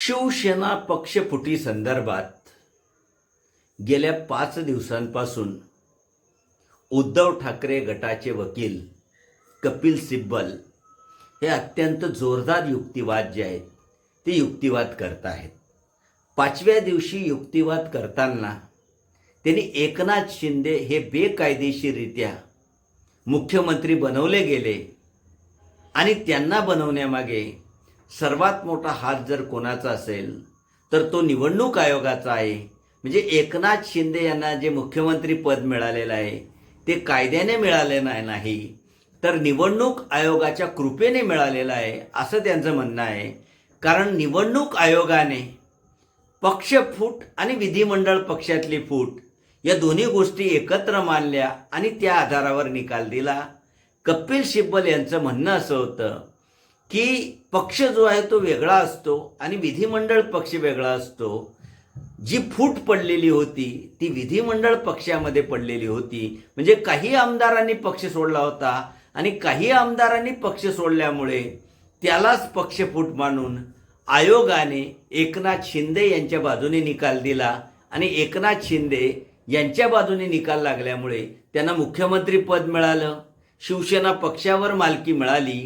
शिवसेना पक्षफुटी संदर्भात गेल्या 5 दिवसांपासून उद्धव ठाकरे गटाचे वकील कपिल सिब्बल हे अत्यंत जोरदार युक्तिवाद जे आहेत ते युक्तिवाद करत आहेत. 5व्या दिवशी युक्तिवाद करताना त्यांनी एकनाथ शिंदे हे बेकायदेशीररित्या मुख्यमंत्री बनवले गेले आणि त्यांना बनवण्यामागे सर्वात मोठा हात जर कोणाचा असेल तर तो निवडणूक आयोगाचा आहे. म्हणजे एकनाथ शिंदे यांना जे मुख्यमंत्री पद मिळालेलं आहे ते कायद्याने मिळाले नाही तर निवडणूक आयोगाच्या कृपेने मिळालेलं आहे असं त्यांचं म्हणणं आहे. कारण निवडणूक आयोगाने पक्षफूट आणि विधिमंडळ पक्षातली फूट या दोन्ही गोष्टी एकत्र मानल्या आणि त्या आधारावर निकाल दिला. कपिल सिब्बल यांचं म्हणणं असं होतं की पक्ष जो आहे तो वेगळा असतो आणि विधिमंडळ पक्ष वेगळा असतो. जी फूट पडलेली होती ती विधिमंडळ पक्षामध्ये पडलेली होती. म्हणजे काही आमदारांनी पक्ष सोडला होता आणि काही आमदारांनी पक्ष सोडल्यामुळे त्यालाच पक्षफूट मानून आयोगाने एकनाथ शिंदे यांच्या बाजूने निकाल दिला आणि एकनाथ शिंदे यांच्या बाजूने निकाल लागल्यामुळे त्यांना मुख्यमंत्री पद मिळालं. शिवसेना पक्षावर मालकी मिळाली.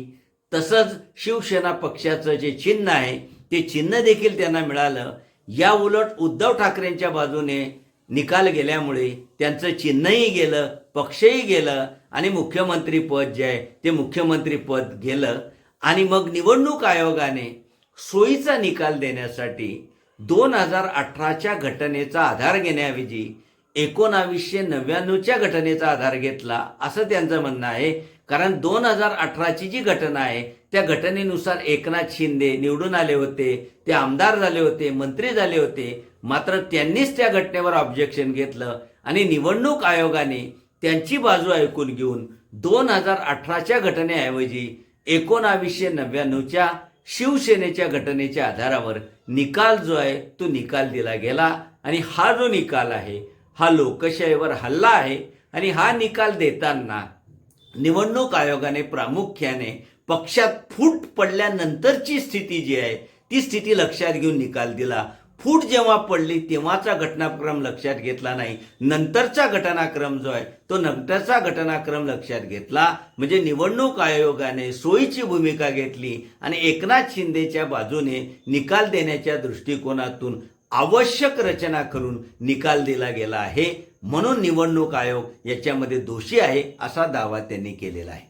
तसंच शिवसेना पक्षाचं जे चिन्ह आहे ते चिन्ह देखील त्यांना मिळालं. या उलट उद्धव ठाकरेंच्या बाजूने निकाल गेल्यामुळे त्यांचं चिन्हही गेलं, पक्षही गेलं आणि मुख्यमंत्री पद जे आहे ते मुख्यमंत्री पद गेलं. आणि मग निवडणूक आयोगाने सोयीचा निकाल देण्यासाठी 2018च्या घटनेचा आधार घेण्याऐवजी 1999च्या घटनेचा आधार घेतला असं त्यांचं म्हणणं आहे. कारण 2018ची जी घटना आहे त्या घटनेनुसार एकनाथ शिंदे निवडून आले होते, ते आमदार झाले होते, मंत्री झाले होते. मात्र त्यांनीच त्या घटनेवर ऑब्जेक्शन घेतलं आणि निवडणूक आयोगाने त्यांची बाजू ऐकून घेऊन 2018च्या घटनेऐवजी 1999च्या शिवसेनेच्या घटनेच्या आधारावर निकाल जो आहे तो निकाल दिला गेला. आणि हा जो निकाल आहे हा लोकशाहीवर हल्ला आहे. आणि हा निकाल देताना निवडणूक आयोगाने प्रामुख्याने पक्षात फूट पडल्यानंतरची स्थिती जी आहे ती स्थिती लक्षात घेऊन निकाल दिला. फूट जेव्हा पडली तेव्हाचा घटनाक्रम लक्षात घेतला नाही, नंतरचा घटनाक्रम जो आहे तो नंतरचा घटनाक्रम लक्षात घेतला. म्हणजे निवडणूक आयोगाने सोयीची भूमिका घेतली आणि एकनाथ शिंदेच्या बाजूने निकाल देण्याच्या दृष्टिकोनातून आवश्यक रचना करून निकाल दिला गेला आहे. म्हणून निवडणूक आयोग याच्यामध्ये दोषी आहे असा दावा त्यांनी केलेला आहे.